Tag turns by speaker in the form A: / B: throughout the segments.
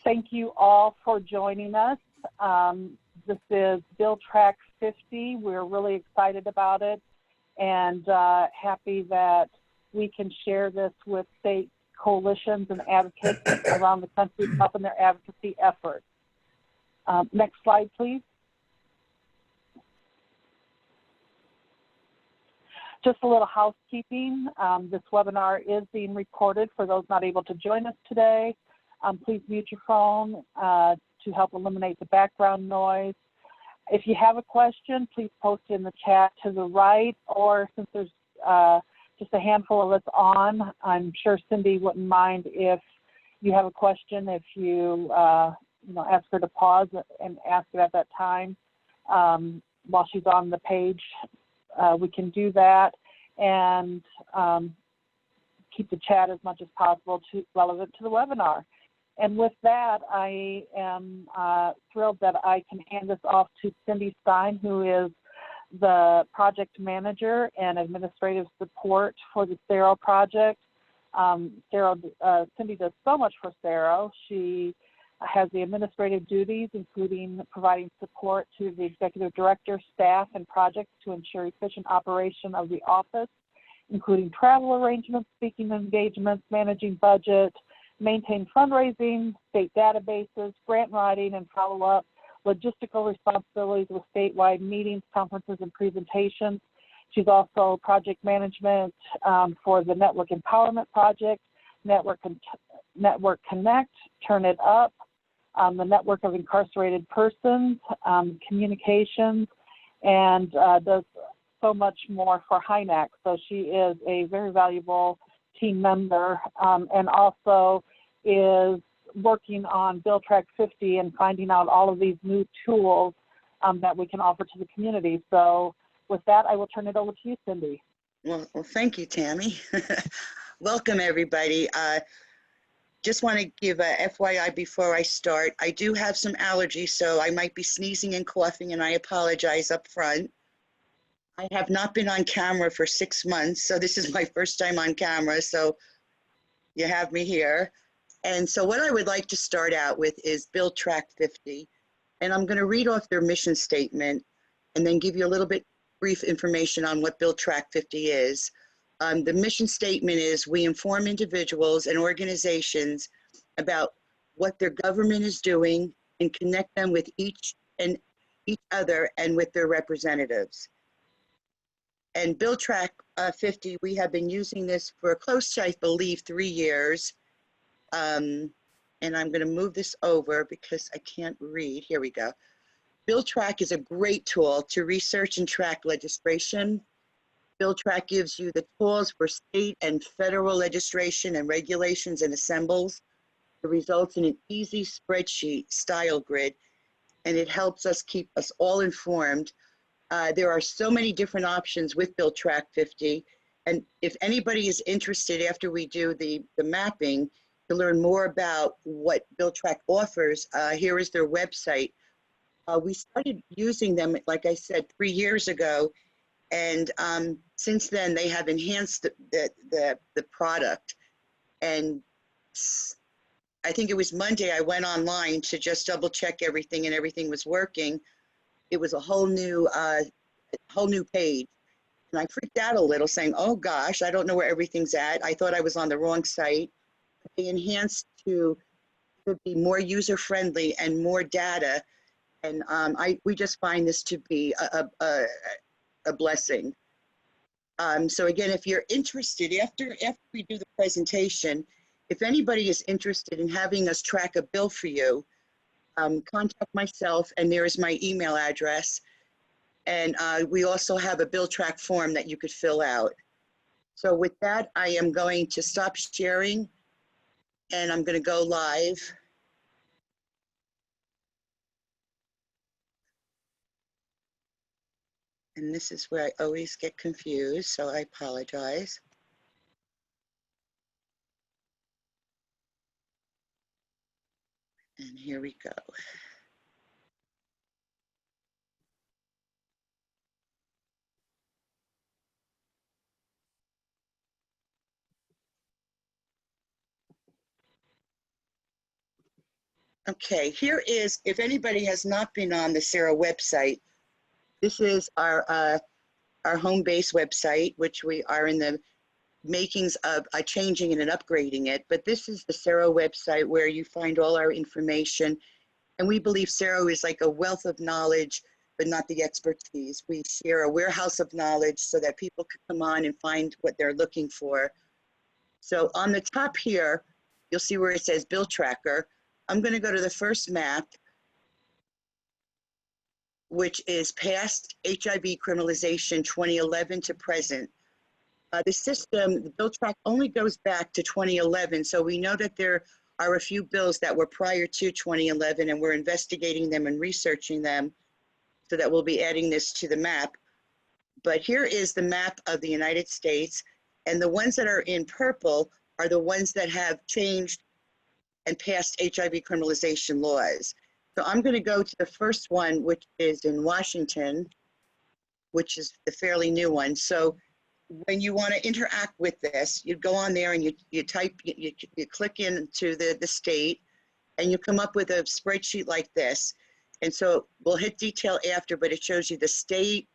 A: Thank you all for joining us. This is Bill Track 50. We're really excited about it and happy that we can share this with state coalitions and advocates around the country helping their advocacy efforts. Next slide, please. Just a little housekeeping. This webinar is being recorded for those not able to join us today. Please mute your phone to help eliminate the background noise. If you have a question, please post in the chat to the right, or since there's just a handful of us on, I'm sure Cindy wouldn't mind if you have a question, if you, ask her to pause and ask it at that time while she's on the page. We can do that and keep the chat as much as possible relevant to the webinar. And with that, I am thrilled that I can hand this off to Cindy Stein, who is the project manager and administrative support for the SERO Project. Cindy does so much for SERO. She has the administrative duties, including providing support to the executive director, staff, and projects to ensure efficient operation of the office, including travel arrangements, speaking engagements, managing budget, maintain fundraising, state databases, grant writing and follow-up, logistical responsibilities with statewide meetings, conferences, and presentations. She's also project management for the Network Empowerment Project, Network Connect, Turn It Up, the Network of Incarcerated Persons, communications, and does so much more for HINAC. So she is a very valuable team member and also is working on Bill Track 50 and finding out all of these new tools that we can offer to the community. So with that, I will turn it over to you, Cindy.
B: Well, thank you, Tammy. Welcome, everybody. Just want to give a FYI before I start. I do have some allergies, so I might be sneezing and coughing, and I apologize up front. I have not been on camera for 6 months, so this is my first time on camera, so you have me here. And so what I would like to start out with is Bill Track 50, and I'm going to read off their mission statement and then give you a little bit brief information on what Bill Track 50 is. The mission statement is: we inform individuals and organizations about what their government is doing and connect them with each other and with their representatives. And Bill Track 50, we have been using this for close to, I believe, 3 years. And I'm going to move this over because I can't read. Here we go. Bill Track is a great tool to research and track legislation. Bill Track gives you the tools for state and federal legislation and regulations and assembles. It results in an easy spreadsheet style grid, and it helps us keep us all informed. There are so many different options with Bill Track 50, and if anybody is interested after we do the mapping to learn more about what Bill Track offers, here is their website. We started using them, like I said, 3 years ago, and since then they have enhanced the product. And I think it was Monday I went online to just double check everything, and everything was working. It was a whole new page, and I freaked out a little, saying, "Oh gosh, I don't know where everything's at. I thought I was on the wrong site." They enhanced to be more user friendly and more data, and we just find this to be a blessing. So again, if you're interested, after we do the presentation, if anybody is interested in having us track a bill for you, contact myself, and there is my email address. And we also have a Bill Track form that you could fill out. So with that, I am going to stop sharing, and I'm going to go live. And this is where I always get confused, so I apologize. And here we go. Okay, here is, if anybody has not been on the SERO website, this is our home base website, which we are in the makings of changing it and upgrading it. But this is the SERO website where you find all our information. And we believe SERO is like a wealth of knowledge, but not the expertise. We share a warehouse of knowledge so that people can come on and find what they're looking for. So on the top here, you'll see where it says Bill Tracker. I'm going to go to the first map, which is past HIV criminalization 2011 to present. The system, the bill track only goes back to 2011, so we know that there are a few bills that were prior to 2011, and we're investigating them and researching them, so that we'll be adding this to the map. But here is the map of the United States, and the ones that are in purple are the ones that have changed and passed HIV criminalization laws. So I'm going to go to the first one, which is in Washington, which is the fairly new one. So when you want to interact with this, you go on there and you type, you click into the state, and you come up with a spreadsheet like this. And so we'll hit detail after, but it shows you the state,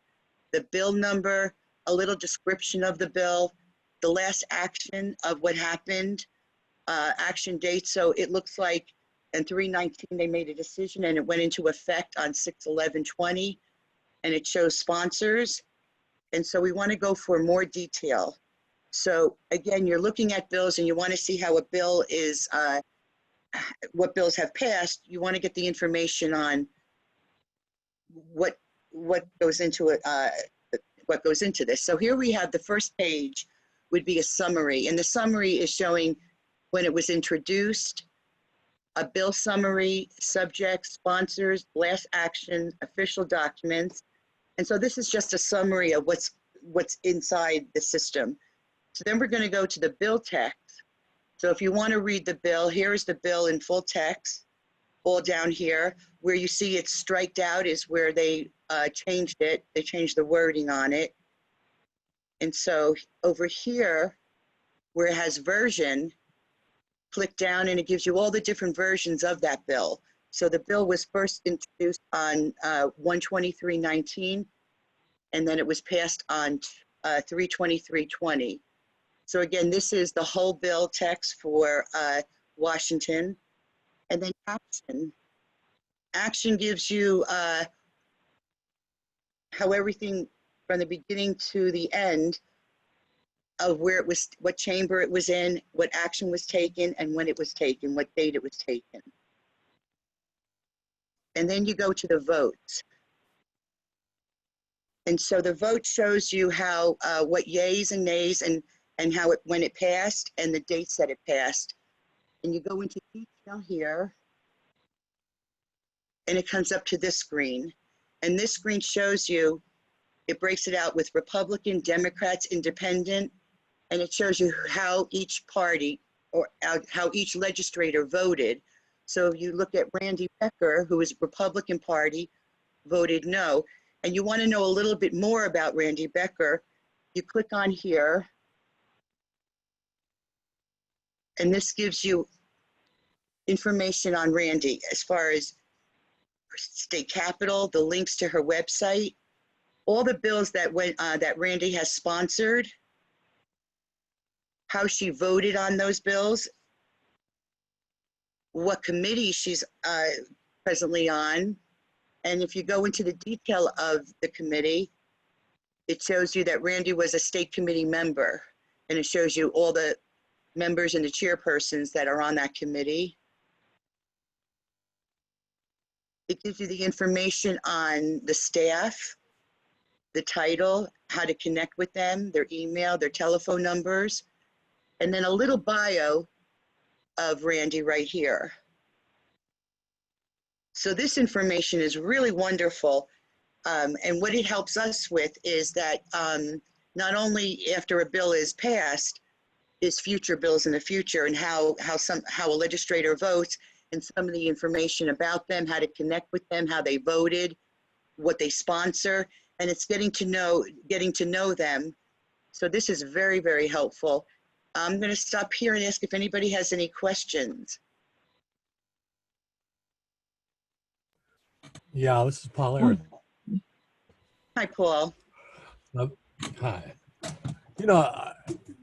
B: the bill number, a little description of the bill, the last action of what happened, action date. So it looks like in 3/19 they made a decision and it went into effect on 6/11/20, and it shows sponsors. And so we want to go for more detail. So again, you're looking at bills and you want to see how a bill is, what bills have passed. You want to get the information on what goes into it, what goes into this. So here we have the first page would be a summary, and the summary is showing when it was introduced, a bill summary, subject, sponsors, last action, official documents. And so this is just a summary of what's inside the system. So then we're going to go to the bill text. So if you want to read the bill, here's the bill in full text, all down here. Where you see it's striked out is where they changed it. They changed the wording on it. And so over here, where it has version, click down and it gives you all the different versions of that bill. So the bill was first introduced on 1/23/19, and then it was passed on 3/23/20. So again, this is the whole bill text for Washington. And then action. Action gives you how everything from the beginning to the end of where it was, what chamber it was in, what action was taken, and when it was taken, what date it was taken. And then you go to the votes. And so the vote shows you how, what yays and nays and how it, when it passed and the dates that it passed. And you go into detail here, and it comes up to this screen. And this screen shows you, it breaks it out with Republican, Democrats, Independent, and it shows you how each party or how each legislator voted. So you look at Randy Becker, who is Republican Party, voted no. And you want to know a little bit more about Randy Becker, you click on here, and this gives you information on Randy as far as state capitol, the links to her website, all the bills that went that Randy has sponsored, how she voted on those bills, what committee she's presently on. And if you go into the detail of the committee, it shows you that Randy was a state committee member, and it shows you all the members and the chairpersons that are on that committee. It gives you the information on the staff, the title, how to connect with them, their email, their telephone numbers, and then a little bio of Randy right here. So this information is really wonderful. And what it helps us with is that not only after a bill is passed, is future bills in the future, and how a legislator votes, and some of the information about them, how to connect with them, how they voted, what they sponsor, and it's getting to know them. So this is very, very helpful. I'm going to stop here and ask if anybody has any questions.
C: Yeah, this is Paul Aaron.
B: Hi, Paul.
C: Hi. You know,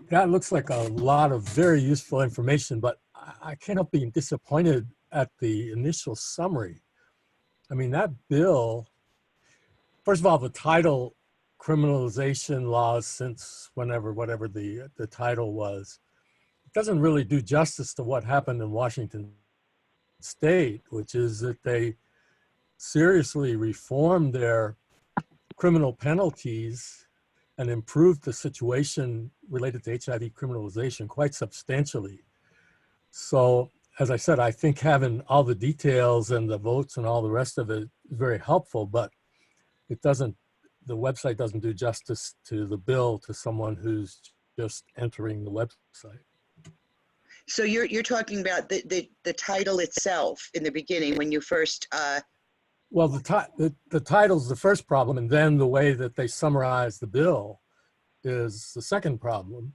C: that looks like a lot of very useful information, but I can't help being disappointed at the initial summary. I mean, that bill, first of all, the title, criminalization laws since whenever, whatever the title was, it doesn't really do justice to what happened in Washington State, which is that they seriously reformed their criminal penalties and improved the situation related to HIV criminalization quite substantially. So, as I said, I think having all the details and the votes and all the rest of it is very helpful, but it doesn't, the website doesn't do justice to the bill to someone who's just entering the website.
B: So you're talking about the title itself in the beginning when you first.
C: Well, the title's the first problem, and then the way that they summarize the bill is the second problem.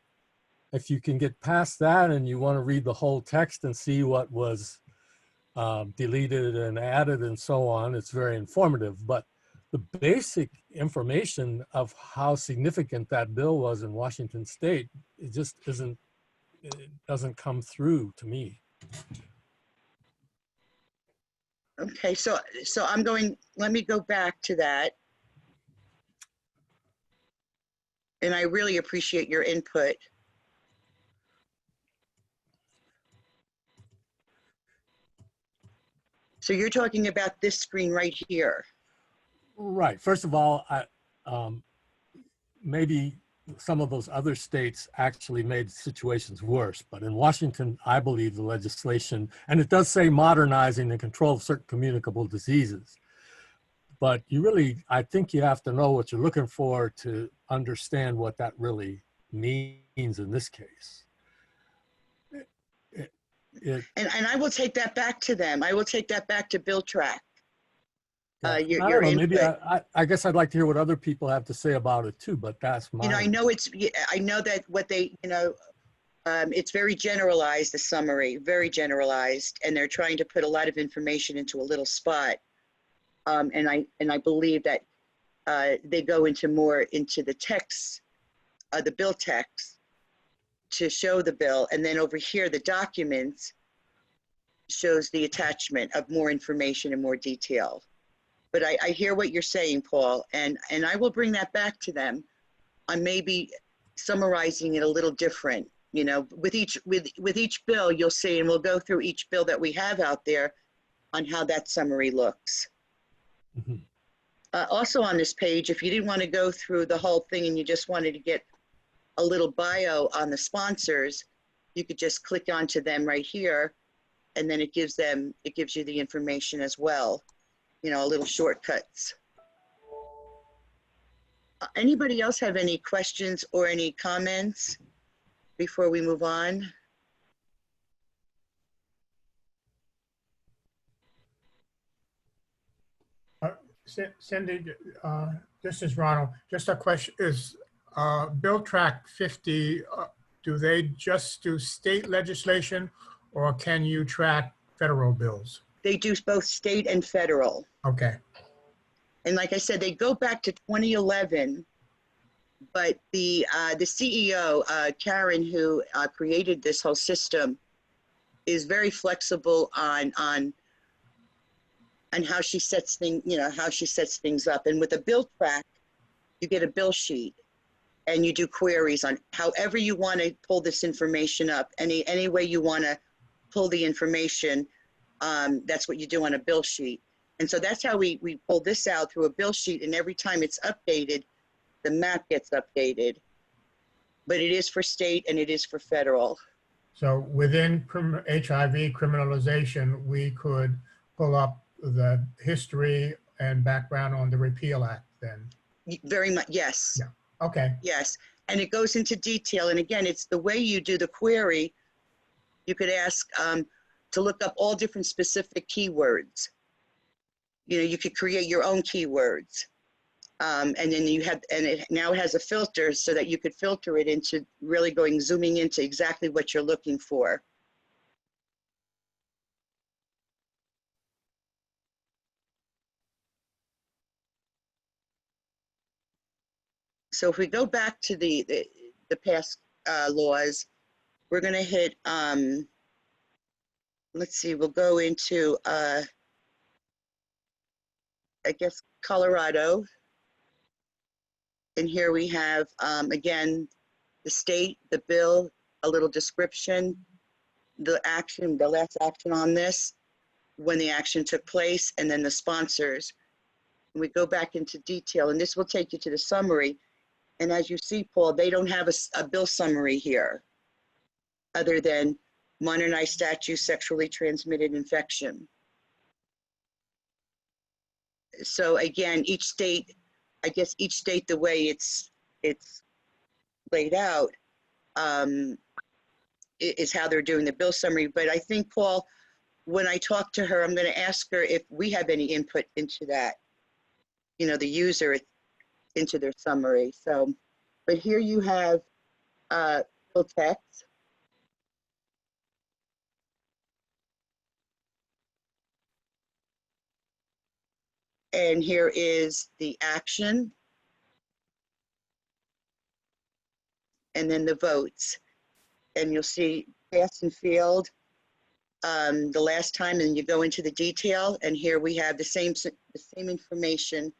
C: If you can get past that and you want to read the whole text and see what was deleted and added and so on, it's very informative. But the basic information of how significant that bill was in Washington State, it just isn't, it doesn't come through to me.
B: Okay, so I'm going, let me go back to that. And I really appreciate your input. So you're talking about this screen right here.
C: Right. First of all, maybe some of those other states actually made situations worse, but in Washington, I believe the legislation, and it does say modernizing the control of certain communicable diseases, but you really, I think you have to know what you're looking for to understand what that really means in this case.
B: And I will take that back to them. I will take that back to Bill Track.
C: I
B: Your
C: don't know,
B: input.
C: maybe I guess I'd like to hear what other people have to say about it too, but that's my.
B: You know, I know that what they, you know, it's very generalized, the summary, very generalized, and they're trying to put a lot of information into a little spot. And I believe that they go into more into the text, the bill text, to show the bill, and then over here the documents shows the attachment of more information and more detail. But I hear what you're saying, Paul, and I will bring that back to them on maybe summarizing it a little different. You know, with each bill, you'll see, and we'll go through each bill that we have out there on how that summary looks.
C: Mm-hmm.
B: Also on this page, if you didn't want to go through the whole thing and you just wanted to get a little bio on the sponsors, you could just click onto them right here, and then it gives you the information as well. You know, a little shortcuts. Anybody else have any questions or any comments before we move on?
D: Cindy, this is Ronald. Just a question, is Bill Track 50, do they just do state legislation, or can you track federal bills?
B: They do both state and federal.
D: Okay.
B: And like I said, they go back to 2011, but the CEO, Karen, who created this whole system, is very flexible on how she sets things, you know, how she sets things up. And with a bill track, you get a bill sheet and you do queries on however you want to pull this information up, any way you want to pull the information. That's what you do on a bill sheet. And so that's how we pull this out through a bill sheet, and every time it's updated, the map gets updated. But it is for state and it is for federal.
D: So within HIV criminalization, we could pull up the history and background on the Repeal Act then?
B: Very much, yes.
D: Yeah. Okay.
B: Yes, and it goes into detail. And again, it's the way you do the query. You could ask to look up all different specific keywords. You know, you could create your own keywords. And then and it now has a filter so that you could filter it into really zooming into exactly what you're looking for. So if we go back to the past laws, we're going to hit, let's see, we'll go into, I guess, Colorado. And here we have, again, the state, the bill, a little description, the action, the last action on this, when the action took place, and then the sponsors. And we go back into detail, and this will take you to the summary. And as you see, Paul, they don't have a bill summary here, other than modernized statute, sexually transmitted infection. So again, each state, I guess each state, the way it's laid out, is how they're doing the bill summary. But I think, Paul, when I talk to her, I'm going to ask her if we have any input into that, you know, the user into their summary. So, but here you have bill text. And here is the action. And then the votes. And you'll see pass and failed the last time, and you go into the detail, and here we have the same information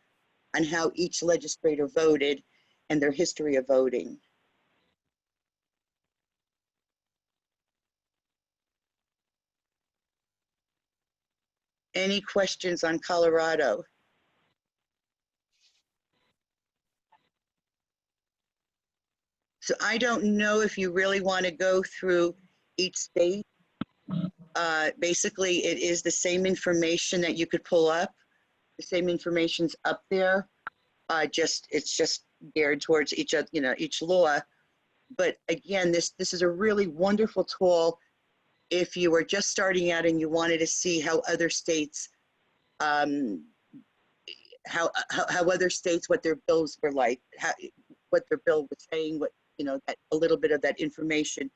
B: on how each legislator voted and their history of voting. Any questions on Colorado? So I don't know if you really want to go through each state. Basically, it is the same information that you could pull up. The same information's up there. It's just geared towards each law. But again, this is a really wonderful tool if you were just starting out and you wanted to see how other states, how other states, what their bills were like, what their bill was saying, what, you know, that a little bit of that information.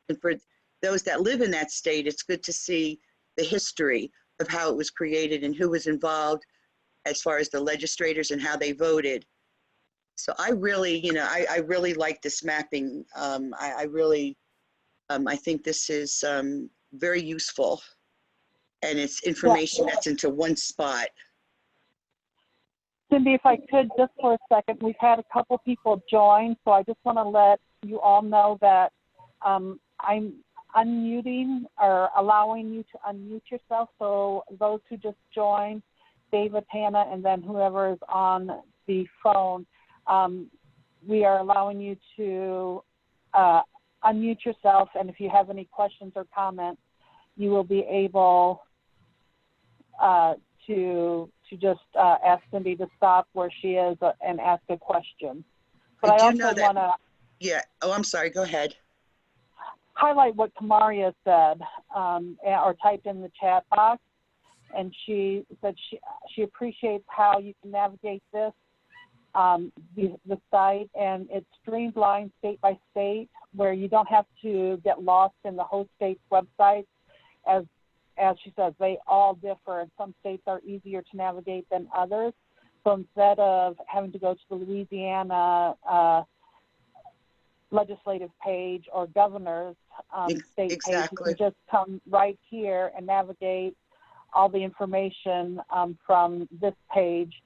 B: And for those that live in that state, it's good to see the history of how it was created and who was involved as far as the legislators and how they voted. So I really, you know, I really like this mapping. I think this is very useful, and it's information that's into one spot.
A: Cindy, if I could, just for a second, we've had a couple people join, so I just want to let you all know that I'm unmuting or allowing you to unmute yourself. So those who just joined, David, Hannah, and then whoever is on the phone, we are allowing you to unmute yourself, and if you have any questions or comments, you will be able to just ask Cindy to stop where she is and ask a question. But I also want to...
B: Yeah, oh, I'm sorry, go ahead.
A: Highlight what Kamaria said or typed in the chat box. And she said she appreciates how you can navigate this, the site, and it's streamlined state by state, where you don't have to get lost in the host state's websites. As she says, they all differ, and some states are easier to navigate than others. So instead of having to go to the Louisiana legislative page or governor's state page, you can just come right here and navigate all the information from this page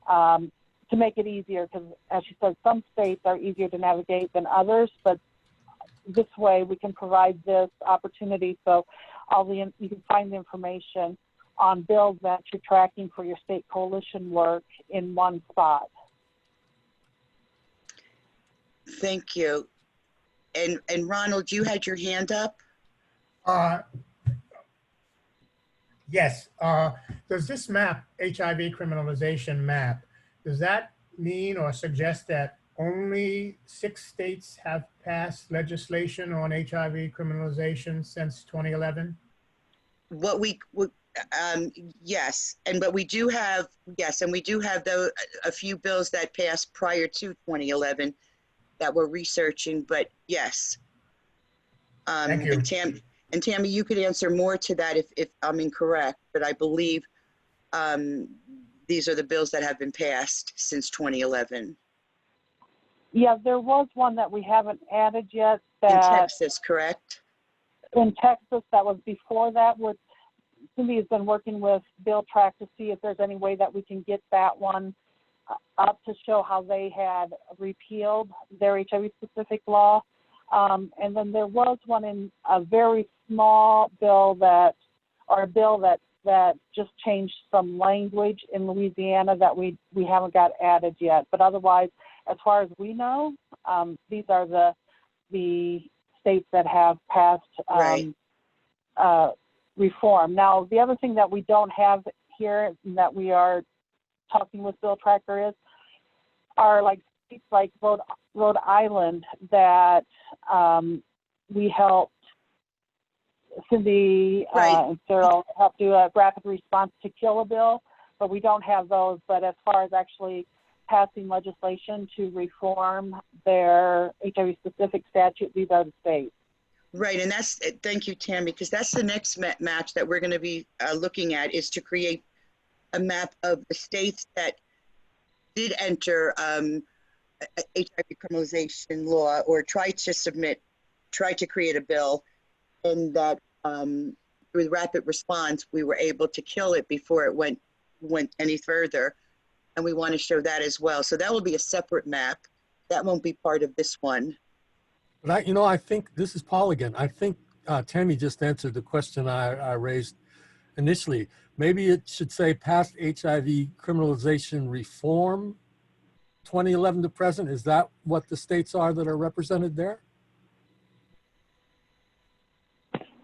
A: to make it easier, because as she said, some states are easier to navigate than others, but this way we can provide this opportunity so you can find the information on bills that you're tracking for your state coalition work in one spot.
B: Thank you. And Ronald, you had your hand up?
D: Yes. Does this map, HIV criminalization map, does that mean or suggest that only 6 states have passed legislation on HIV criminalization since 2011?
B: Yes, but we do have, and we do have a few bills that passed prior to 2011 that we're researching, but yes.
D: Thank you.
B: And Tammy, you could answer more to that if I'm incorrect, but I believe these are the bills that have been passed since 2011.
A: Yeah, there was one that we haven't added yet
B: In
A: that
B: Texas, correct?
A: in Texas that was before that. Cindy has been working with Bill Track to see if there's any way that we can get that one up to show how they had repealed their HIV-specific law. And then there was one in a very small bill that just changed some language in Louisiana that we haven't got added yet. But otherwise, as far as we know, these are the states that have passed
B: Right.
A: reform. Now, the other thing that we don't have here and that we are talking with Bill Tracker are like states like Rhode Island that we helped Cindy
B: Right.
A: and Sarah help do a rapid response to kill a bill, but we don't have those. But as far as actually passing legislation to reform their HIV-specific statute, these are the states.
B: Right, and thank you, Tam, because that's the next match that we're going to be looking at, is to create a map of the states that did enter HIV criminalization law or tried to create a bill, and that with rapid response, we were able to kill it before it went any further. And we want to show that as well. So that will be a separate map. That won't be part of this one.
C: But I think, this is Paul again. I think Tammy just answered the question I raised initially. Maybe it should say past HIV criminalization reform 2011 to present. Is that what the states are that are represented there?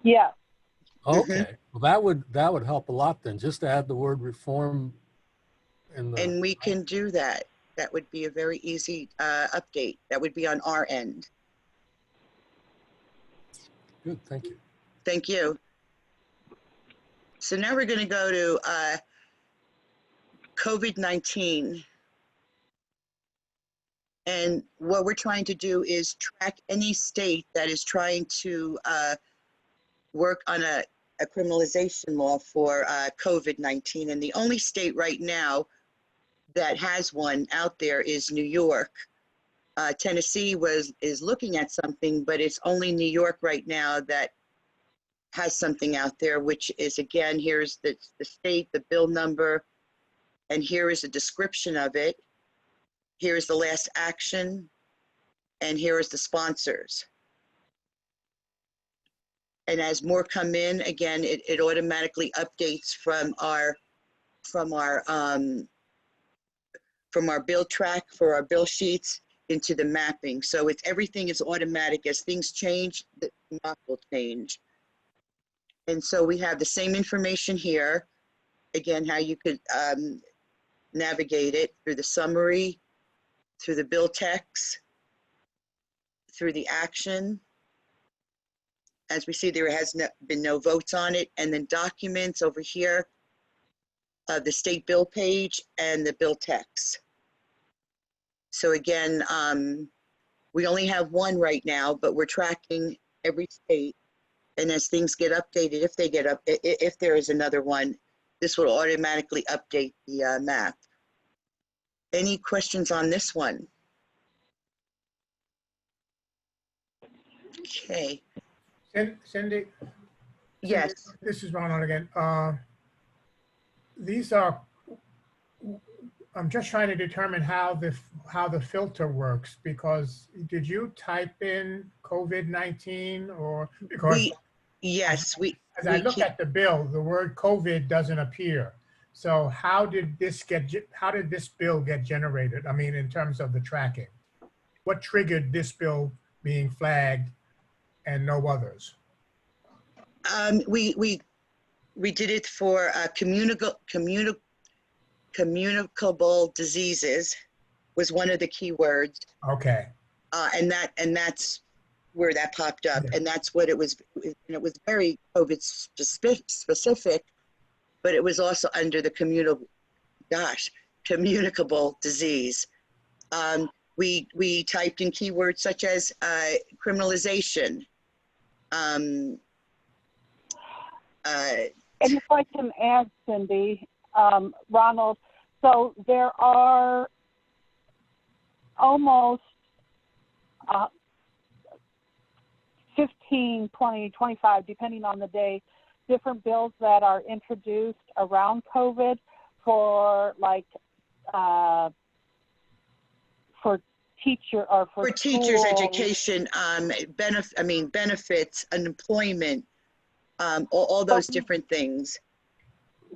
A: Yeah.
C: Okay. Well, that would help a lot then, just to add the word reform in the.
B: And we can do that. That would be a very easy update. That would be on our end.
C: Good, thank you.
B: Thank you. So now we're going to go to COVID-19. And what we're trying to do is track any state that is trying to work on a criminalization law for COVID-19. And the only state right now that has one out there is New York. Tennessee is looking at something, but it's only New York right now that has something out there, which is, again, here's the state, the bill number, and here is a description of it. Here's the last action, and here is the sponsors. And as more come in, again, it automatically updates from our bill track for our bill sheets into the mapping. So everything is automatic. As things change, the map will change. And so we have the same information here. Again, how you could navigate it through the summary, through the bill text, through the action. As we see, there has been no votes on it. And then documents over here, the state bill page and the bill text. So again, we only have one right now, but we're tracking every state. And as things get updated, if there is another one, this will automatically update the map. Any questions on this one? Okay.
D: Cindy?
B: Yes.
D: This is Ronald again. These are, I'm just trying to determine how the filter works, because did you type in COVID-19 or because
B: Yes,
D: as I look at the bill, the word COVID doesn't appear. So how did this bill get generated? I mean, in terms of the tracking, what triggered this bill being flagged and no others?
B: We did it for communicable diseases was one of the key words.
D: Okay.
B: And that's where that popped up,
D: Yeah.
B: and that's what it was. And it was very COVID specific, but it was also under the communicable disease. We typed in keywords such as criminalization.
A: And if I can add, Cindy, Ronald, so there are almost 15, 20, 25, depending on the day, different bills that are introduced around COVID for like for teacher or for
B: teachers'
A: school.
B: education, benefits, unemployment, all those different things.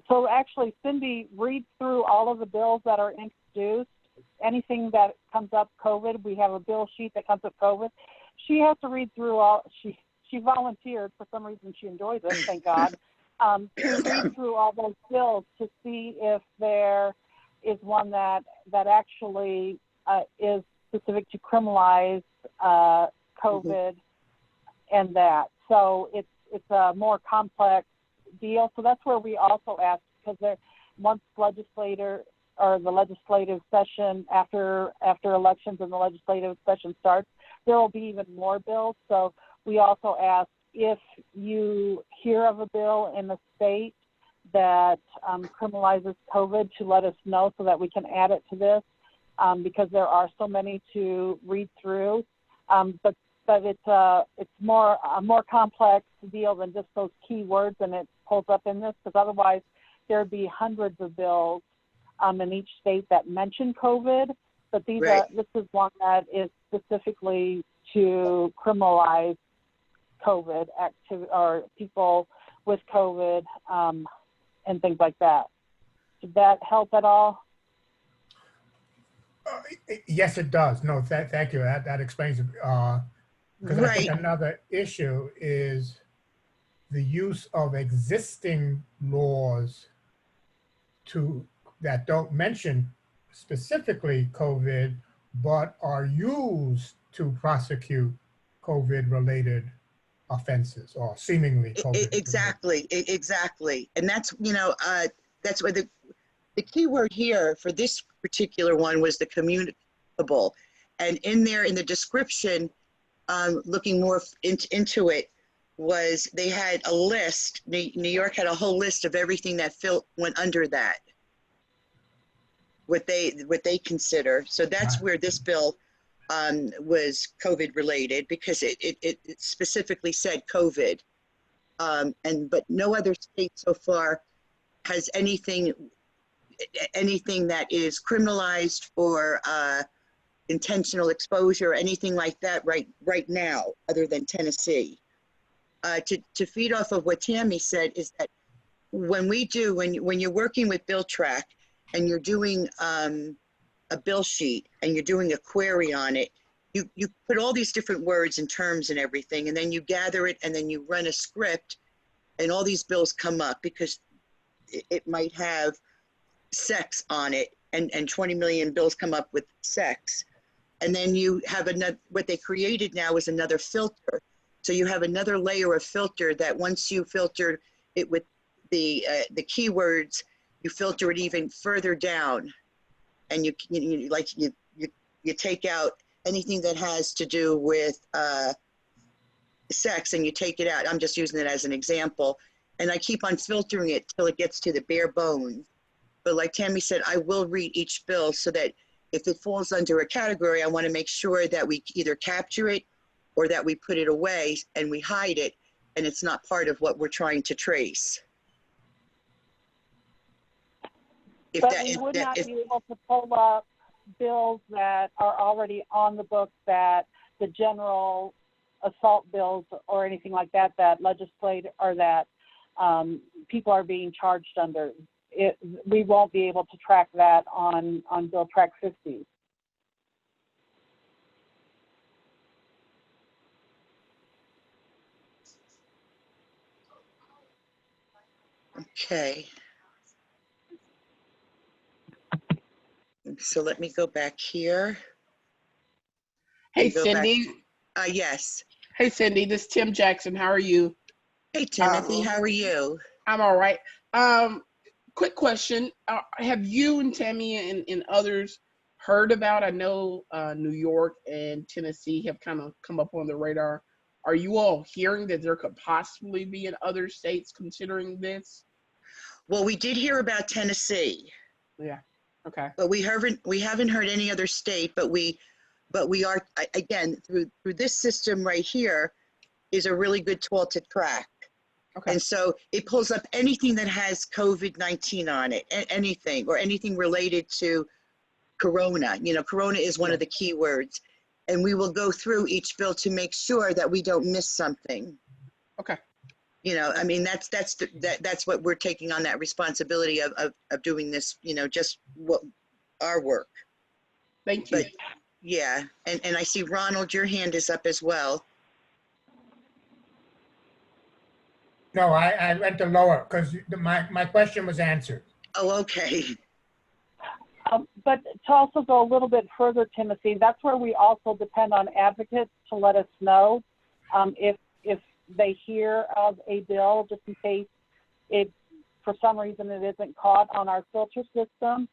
A: So actually, Cindy reads through all of the bills that are introduced. Anything that comes up COVID, we have a bill sheet that comes up COVID. She has to read through all. She volunteered, for some reason she enjoys it, thank God, to read through all those bills to see if there is one that actually is specific to criminalize COVID and that. So it's a more complex deal. So that's where we also ask, because once the legislative session after elections and the legislative session starts, there will be even more bills. So we also ask, if you hear of a bill in the state that criminalizes COVID, to let us know so that we can add it to this, because there are so many to read through. But it's a more complex deal than just those key words, and it pulls up in this, because otherwise there'd be hundreds of bills in each state that mention COVID. But this is one that is specifically to criminalize COVID or people with COVID and things like that. Did that help at all?
D: Yes, it does. No, thank you. That explains it. Because I think another issue is the use of existing laws that don't mention specifically COVID, but are used to prosecute COVID-related offenses or seemingly COVID.
B: Exactly. And that's, that's where the key word here for this particular one was the communicable. And in there, in the description, looking more into it, was they had a list. New York had a whole list of everything that went under that, what they consider. So that's where this bill was COVID related, because it specifically said COVID, but no other state so far has anything that is criminalized or intentional exposure, anything like that right now, other than Tennessee. To feed off of what Tammy said, is that when you're working with Bill Track and you're doing a bill sheet and you're doing a query on it, you put all these different words and terms and everything, and then you gather it, and then you run a script, and all these bills come up because it might have sex on it, and 20 million bills come up with sex. And then you have what they created now is another filter. So you have another layer of filter that once you filter it with the keywords, you filter it even further down, and you take out anything that has to do with sex, and you take it out. I'm just using it as an example, and I keep on filtering it till it gets to the bare bones. But like Tammy said, I will read each bill so that if it falls under a category, I want to make sure that we either capture it or that we put it away and we hide it, and it's not part of what we're trying to trace.
A: We would not be able to pull up bills that are already on the books, that the general assault bills or anything like that, that legislate or that people are being charged under. We won't be able to track that on Bill Track 50.
B: Okay. So let me go back here.
E: Hey, Cindy.
B: Yes.
E: Hey, Cindy, this is Tim Jackson. How are you?
B: Hey, Timothy, how are you?
E: I'm all right. Quick question. Have you and Tammy and others heard about, I know New York and Tennessee have kind of come up on the radar. Are you all hearing that there could possibly be in other states considering this?
B: Well, we did hear about Tennessee.
E: Yeah. Okay.
B: But we haven't heard any other state, but but we are, again, through this system right here is a really good tool to track.
E: Okay.
B: And so it pulls up anything that has COVID-19 on it, anything, or anything related to Corona. You know, Corona is one of the key words. And we will go through each bill to make sure that we don't miss something.
E: Okay.
B: You know, I mean, that's what we're taking on, that responsibility of doing this, you know, just what our work.
E: Thank you.
B: But yeah, and I see Ronald, your hand is up as well.
D: No, I went to lower because my question was answered.
B: Oh, okay.
A: But to also go a little bit further, Timothy, that's where we also depend on advocates to let us know if they hear of a bill, just in case it, for some reason, it isn't caught on our filter system.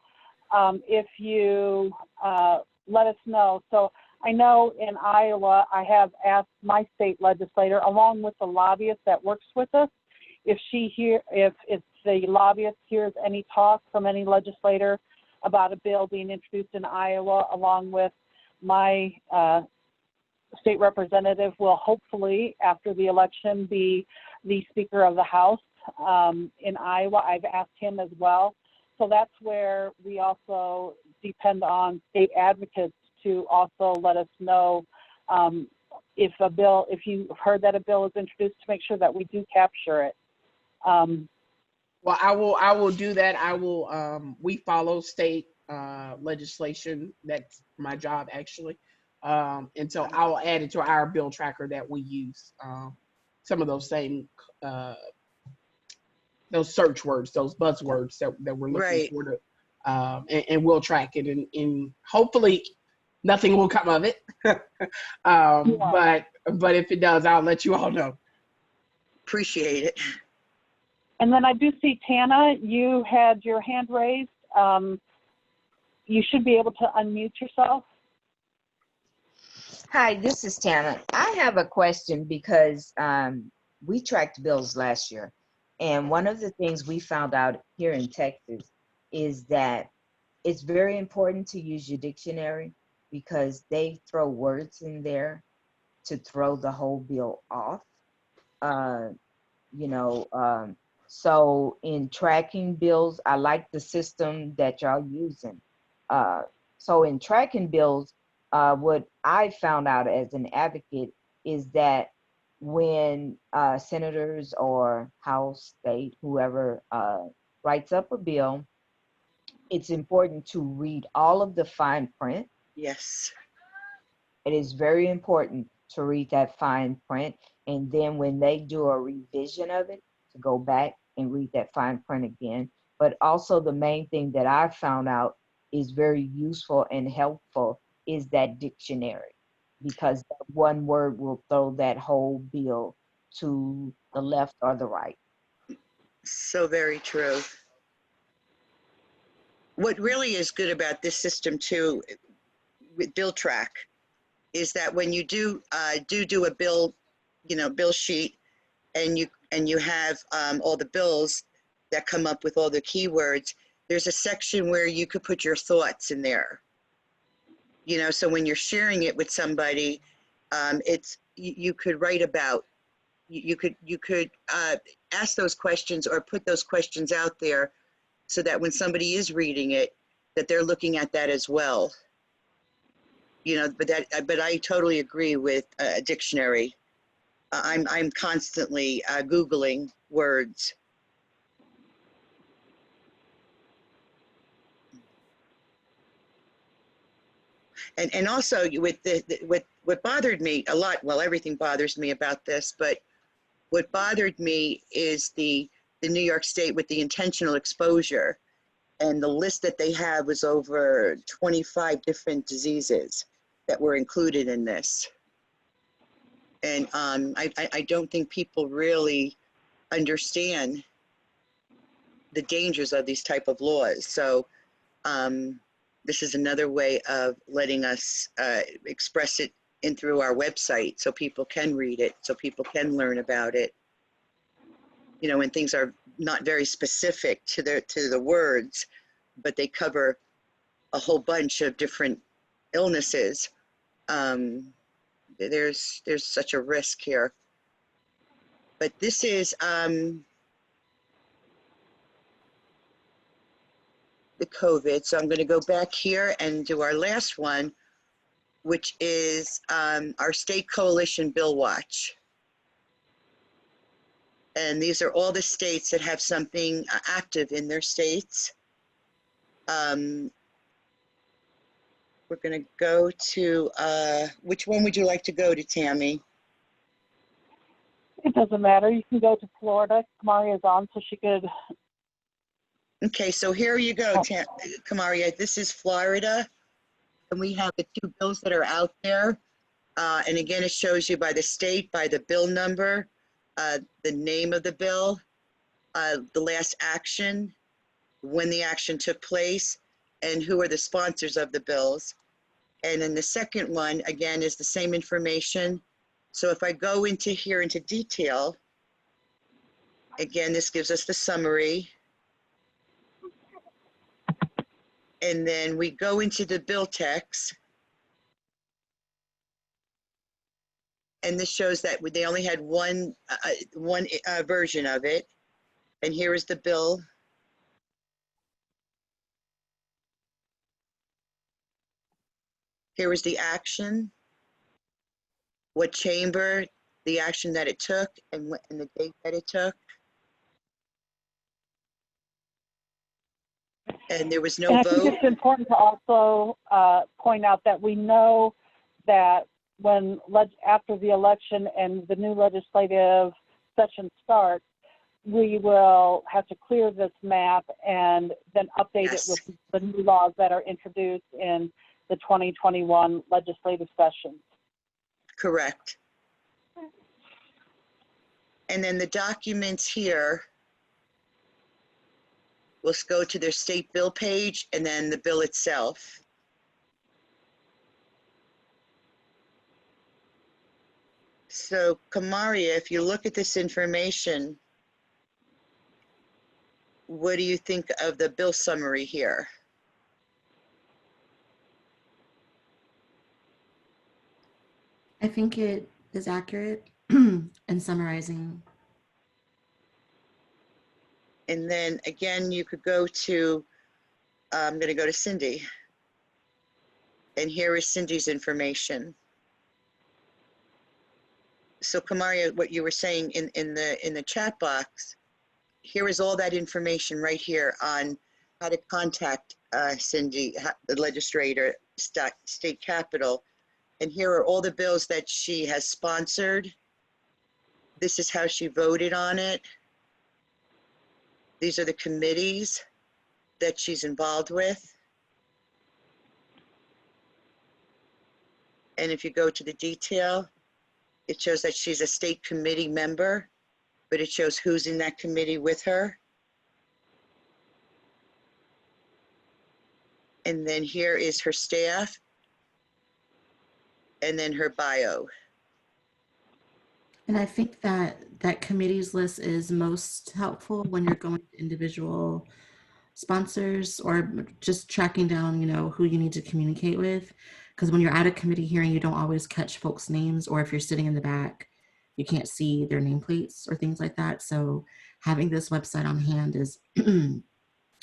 A: If you let us know. So I know in Iowa, I have asked my state legislator, along with the lobbyist that works with us, if the lobbyist hears any talk from any legislator about a bill being introduced in Iowa, along with my state representative will hopefully, after the election, be the Speaker of the House in Iowa. I've asked him as well. So that's where we also depend on state advocates to also let us know if you've heard that a bill is introduced, to make sure that we do capture it.
E: Well, I will do that. I will, we follow state legislation. That's my job, actually. And so I will add it to our bill tracker that we use. Some of those same, those search words, those buzzwords that we're looking for to, and we'll track it, and hopefully nothing will come of it. But if it does, I'll let you all know.
B: Appreciate it.
A: And then I do see Tana, you had your hand raised. You should be able to unmute yourself.
F: Hi, this is Tana. I have a question because we tracked bills last year. And one of the things we found out here in Texas is that it's very important to use your dictionary, because they throw words in there to throw the whole bill off. So in tracking bills, I like the system that y'all using. So in tracking bills, what I found out as an advocate is that when senators or House, state, whoever writes up a bill, it's important to read all of the fine print.
B: Yes.
F: It is very important to read that fine print. And then when they do a revision of it, to go back and read that fine print again. But also the main thing that I found out is very useful and helpful is that dictionary, because that one word will throw that whole bill to the left or the right.
B: So very true. What really is good about this system too, with Bill Track, is that when you do a bill, bill sheet, and you have all the bills that come up with all the keywords, there's a section where you could put your thoughts in there. So when you're sharing it with somebody, you could write about, you could ask those questions or put those questions out there, so that when somebody is reading it, that they're looking at that as well. But I totally agree with a dictionary. I'm constantly Googling words. And also with what bothered me a lot, well, everything bothers me about this, but what bothered me is the New York State with the intentional exposure, and the list that they have was over 25 different diseases that were included in this. And I don't think people really understand the dangers of these type of laws. So this is another way of letting us express it in through our website, so people can read it, so people can learn about it. When things are not very specific to the words, but they cover a whole bunch of different illnesses. There's such a risk here. But this is the COVID. So I'm going to go back here and do our last one, which is our state coalition bill watch. And these are all the states that have something active in their states. We're going to go to, which one would you like to go to, Tammy?
A: It doesn't matter. You can go to Florida. Kamaria's on, so she could.
B: Okay, so here you go, Kamaria. This is Florida. And we have the 2 bills that are out there. And again, it shows you by the state, by the bill number, the name of the bill, the last action, when the action took place, and who are the sponsors of the bills. And then the second one, again, is the same information. So if I go into here into detail, again, this gives us the summary. And then we go into the bill text. And this shows that they only had one version of it. And here is the bill. Here is the action, what chamber, the action that it took, and the date that it took. And there was no
A: And I
B: vote.
A: think it's important to also point out that we know that when after the election and the new legislative session starts, we will have to clear this map and then update it with the new laws that are introduced in the 2021 legislative session.
B: Correct. And then the documents here, we'll go to their state bill page and then the bill itself. So Kamaria, if you look at this information, what do you think of the bill summary here?
G: I think it is accurate in summarizing.
B: And then again, you could go to, I'm going to go to Cindy. And here is Cindy's information. So Kamaria, what you were saying in the chat box, here is all that information right here on how to contact Cindy, the legislator, state capitol. And here are all the bills that she has sponsored. This is how she voted on it. These are the committees that she's involved with. And if you go to the detail, it shows that she's a state committee member, but it shows who's in that committee with her. And then here is her staff. And then her bio.
G: And I think that that committees list is most helpful when you're going to individual sponsors or just tracking down, who you need to communicate with. Because when you're at a committee hearing, you don't always catch folks' names, or if you're sitting in the back, you can't see their nameplates or things like that. So having this website on hand is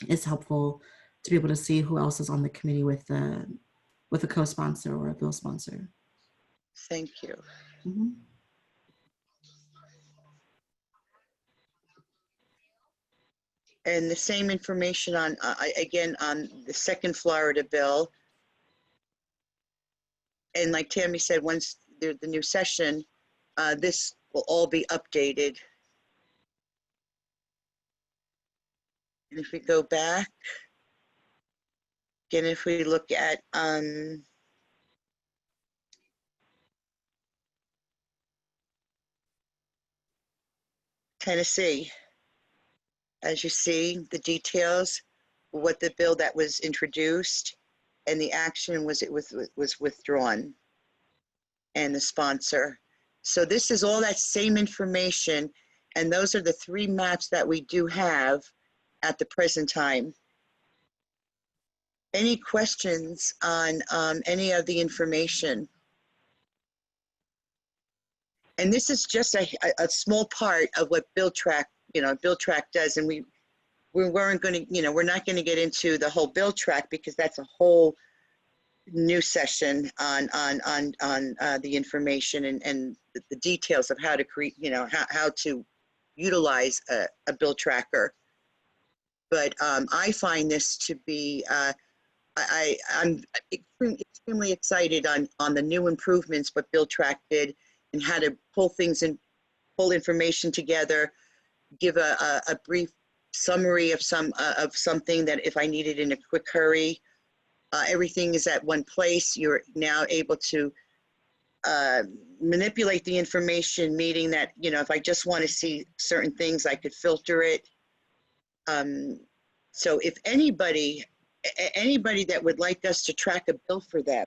G: is helpful to be able to see who else is on the committee with a co-sponsor or a bill sponsor.
B: Thank you.
G: Mm-hmm.
B: And the same information on, again, on the second Florida bill. And like Tammy said, once the new session, this will all be updated. And if we go back, again, if we look at Tennessee, as you see, the details, what the bill that was introduced, and the action was withdrawn, and the sponsor. So this is all that same information, and those are the 3 maps that we do have at the present time. Any questions on any of the information? And this is just a small part of what BuildTrack, BuildTrack does. And we weren't going to, we're not going to get into the whole BuildTrack because that's a whole new session on the information and the details of how to create, how to utilize a bill tracker. But I find this to be, I'm extremely excited on the new improvements what BuildTrack did and how to pull things and pull information together, give a brief summary of something that if I needed in a quick hurry. Everything is at one place. You're now able to manipulate the information, meaning that, if I just want to see certain things, I could filter it. So if anybody that would like us to track a bill for them,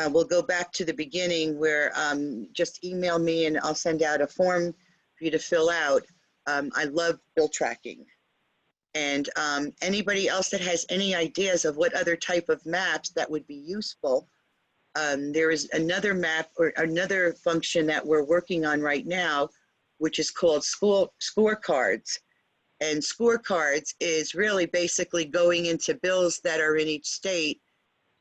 B: we'll go back to the beginning where just email me and I'll send out a form for you to fill out. I love bill tracking. And anybody else that has any ideas of what other type of maps that would be useful, there is another map or another function that we're working on right now, which is called scorecards. And scorecards is really basically going into bills that are in each state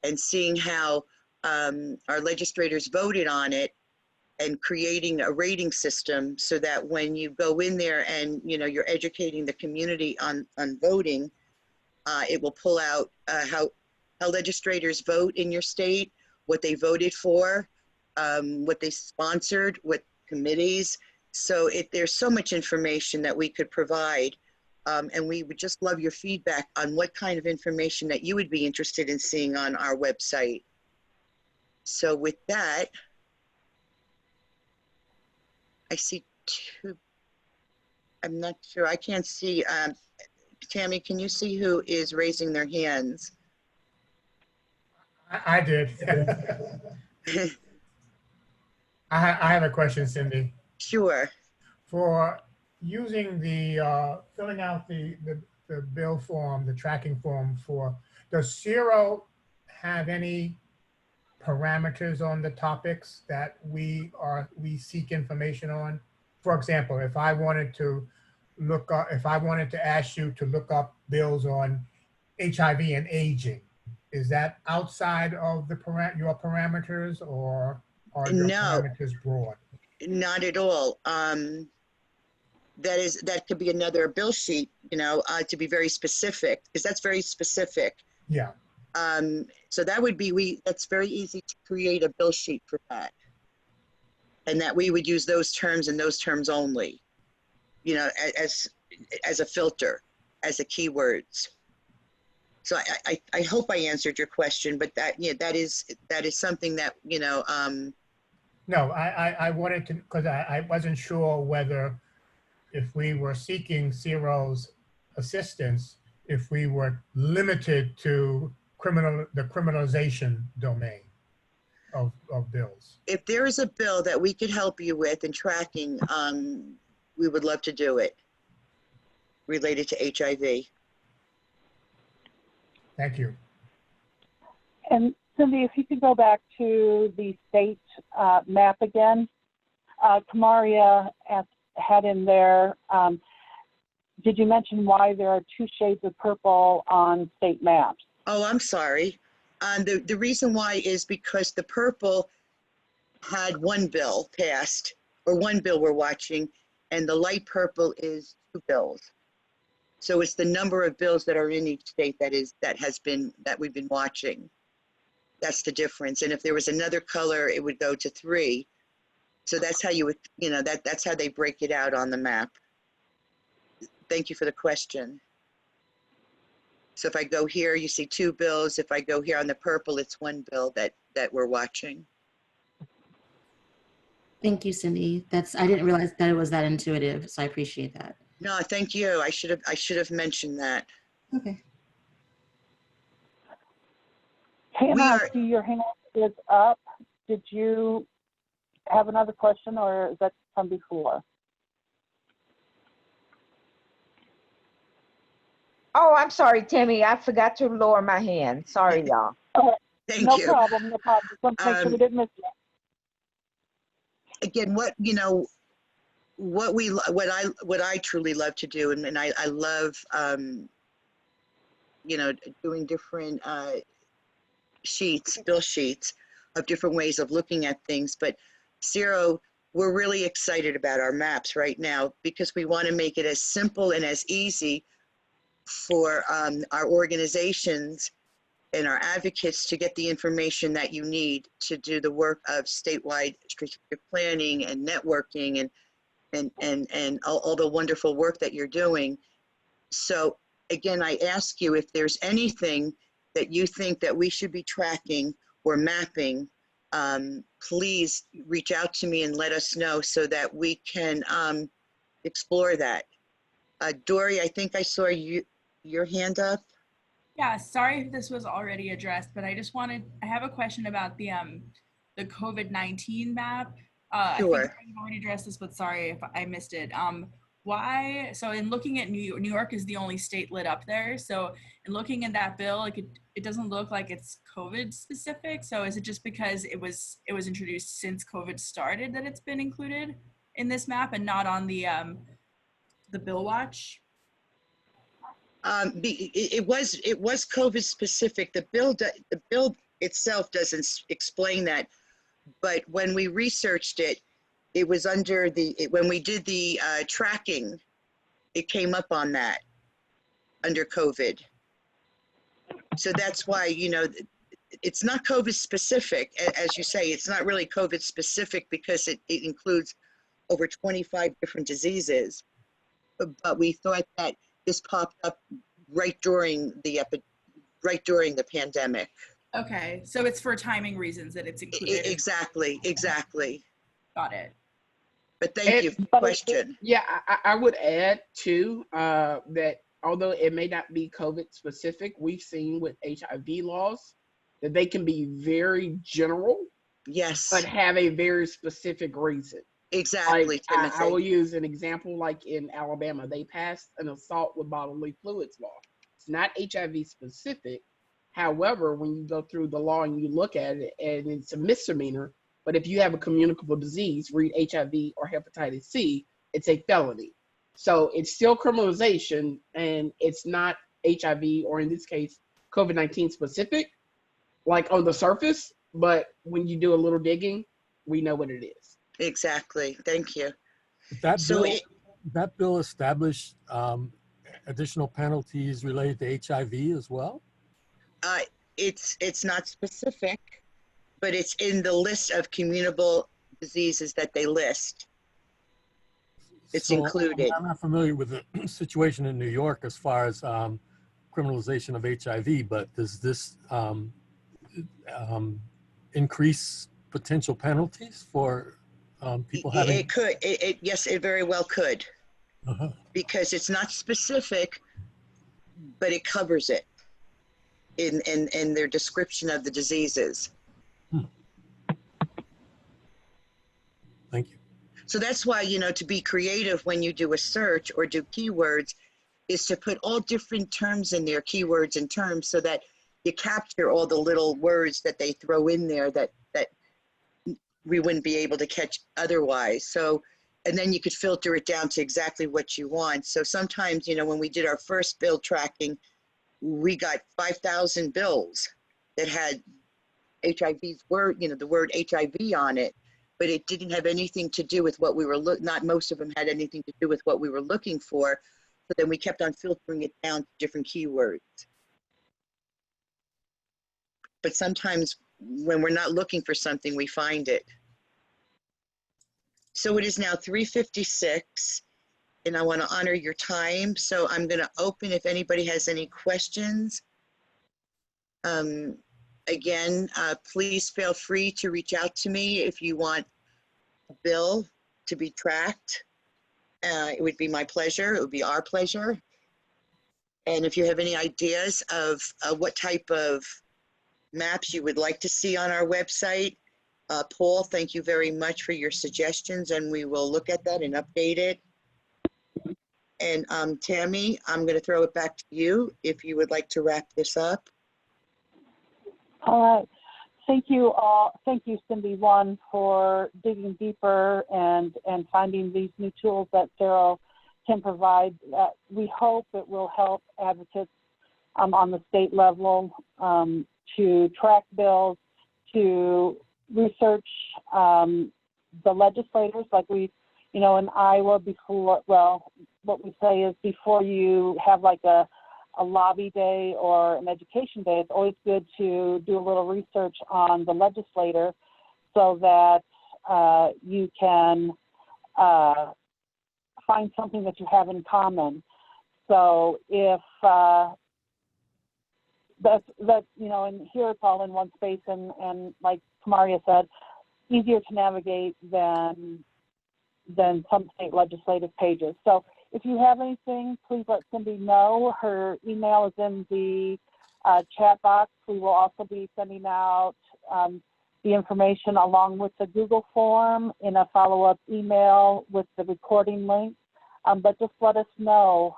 B: and seeing how our legislators voted on it and creating a rating system so that when you go in there and you're educating the community on voting, it will pull out how legislators vote in your state, what they voted for, what they sponsored, what committees. So there's so much information that we could provide, and we would just love your feedback on what kind of information that you would be interested in seeing on our website. So with that, I see two. I'm not sure. I can't see. Tammy, can you see who is raising their hands?
D: I did. I have a question, Cindy.
B: Sure.
D: For using the, filling out the bill form, the tracking form does SERO have any parameters on the topics that we seek information on? For example, if I wanted to ask you to look up bills on HIV and aging, is that outside of your parameters, or are your parameters broad?
B: Not at all. That could be another bill sheet, to be very specific, because that's very specific.
D: Yeah.
B: So that would be, that's very easy to create a bill sheet for that. And that we would use those terms and those terms only, as a filter, as a keywords. So I hope I answered your question, but that is something that,
D: No, I wanted to, because I wasn't sure whether if we were seeking SERO's assistance, if we were limited to the criminalization domain of bills.
B: if there is a bill that we could help you with in tracking, we would love to do it related to HIV.
D: Thank you.
A: And Cindy, if you could go back to the state map again. Kamaria had in there, did you mention why there are 2 shades of purple on state maps?
B: Oh, I'm sorry. The reason why is because the purple had 1 bill passed, or 1 bill we're watching, and the light purple is 2 bills. So it's the number of bills that are in each state that we've been watching. That's the difference. And if there was another color, it would go to 3. So that's how you would, that's how they break it out on the map. Thank you for the question. So if I go here, you see 2 bills. If I go here on the purple, it's 1 bill that we're watching.
G: Thank you, Cindy. I didn't realize that it was that intuitive, so I appreciate that.
B: No, thank you. I should have mentioned that.
G: Okay.
A: Hannah, I see your hand is up. Did you have another question, or is that from before?
F: Oh, I'm sorry, Tammy. I forgot to lower my hand. Sorry, y'all.
B: Thank
A: No
B: you.
A: problem, no problem. Just want to make sure we didn't miss you.
B: again, what, you know, what I truly love to do, and I love, you know, doing different bill sheets of different ways of looking at things. But SERO, we're really excited about our maps right now because we want to make it as simple and as easy for our organizations and our advocates to get the information that you need to do the work of statewide strategic planning and networking and all the wonderful work that you're doing. So again, I ask you if there's anything that you think that we should be tracking or mapping, please reach out to me and let us know so that we can explore that. Dory, I think I saw your hand up.
H: Yeah, sorry if this was already addressed, but I have a question about the COVID-19 map. I think
B: Sure.
H: I've already addressed this, but sorry if I missed it. Why, so in looking at New York is the only state lit up there. So in looking at that bill, like it doesn't look like it's COVID specific. So is it just because it was introduced since COVID started that it's been included in this map and not on the bill watch?
B: It was COVID specific. The bill itself doesn't explain that, but when we researched it, it was under when we did the tracking, it came up on that under COVID. So that's why, you know, it's not COVID specific, as you say. It's not really COVID specific because it includes over 25 different diseases. But we thought that this popped up right during the pandemic.
H: Okay, so it's for timing reasons that it's included.
B: Exactly.
H: Got it.
B: But thank you for the question.
E: Yeah, I would add too that although it may not be COVID specific, we've seen with HIV laws that they can be very general,
B: Yes,
E: but have a very specific reason.
B: exactly,
E: Like,
B: Timothy.
E: I will use an example, like in Alabama, they passed an assault with bodily fluids law. It's not HIV specific. However, when you go through the law and you look at it, and it's a misdemeanor, but if you have a communicable disease, read HIV or hepatitis C, it's a felony. So it's still criminalization, and it's not HIV, or in this case, COVID-19 specific, like on the surface, but when you do a little digging, we know what it is.
B: Exactly. Thank you.
C: That
B: So
C: bill, that bill established additional penalties related to HIV as well?
B: it's not specific, but it's in the list of communicable diseases that they list. It's
C: So,
B: included.
C: I'm not familiar with the situation in New York as far as criminalization of HIV, but does this increase potential penalties for people having?
B: It could. Yes, it very well could.
C: Uh-huh.
B: Because it's not specific, but it covers it in their description of the diseases.
C: Thank you.
B: So that's why, you know, to be creative when you do a search or do keywords is to put all different terms in there, keywords and terms, so that you capture all the little words that they throw in there that we wouldn't be able to catch otherwise. So, and then you could filter it down to exactly what you want. So sometimes, you know, when we did our first bill tracking, we got 5,000 bills that had HIV's word, you know, the word HIV on it, but it didn't have anything to do with what we were not most of them had anything to do with what we were looking for. So then we kept on filtering it down to different keywords. But sometimes when we're not looking for something, we find it. So it is now 3:56, and I want to honor your time. So I'm going to open if anybody has any questions. Again, please feel free to reach out to me if you want a bill to be tracked. It would be my pleasure. It would be our pleasure. And if you have any ideas of what type of maps you would like to see on our website, Paul, thank you very much for your suggestions, and we will look at that and update it. And Tammy, I'm going to throw it back to you if you would like to wrap this up.
A: All right. Thank you all. Thank you, Cindy, one, for digging deeper and finding these new tools that SERO can provide. We hope it will help advocates on the state level to track bills, to research the legislators, like we, you know, in Iowa before, well, what we say is before you have like a lobby day or an education day, it's always good to do a little research on the legislator so that you can find something that you have in common. So if that you know, and here it's all in one space, and like Kamaria said, easier to navigate than some state legislative pages. So if you have anything, please let Cindy know. Her email is in the chat box. We will also be sending out the information along with the Google form in a follow-up email with the recording link. But just let us know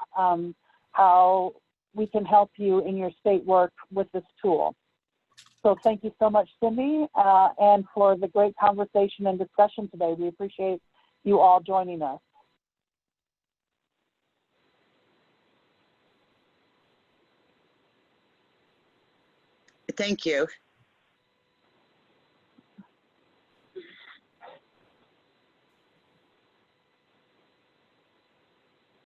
A: how we can help you in your state work with this tool. So thank you so much, Cindy, and for the great conversation and discussion today. We appreciate you all joining us.
B: Thank you.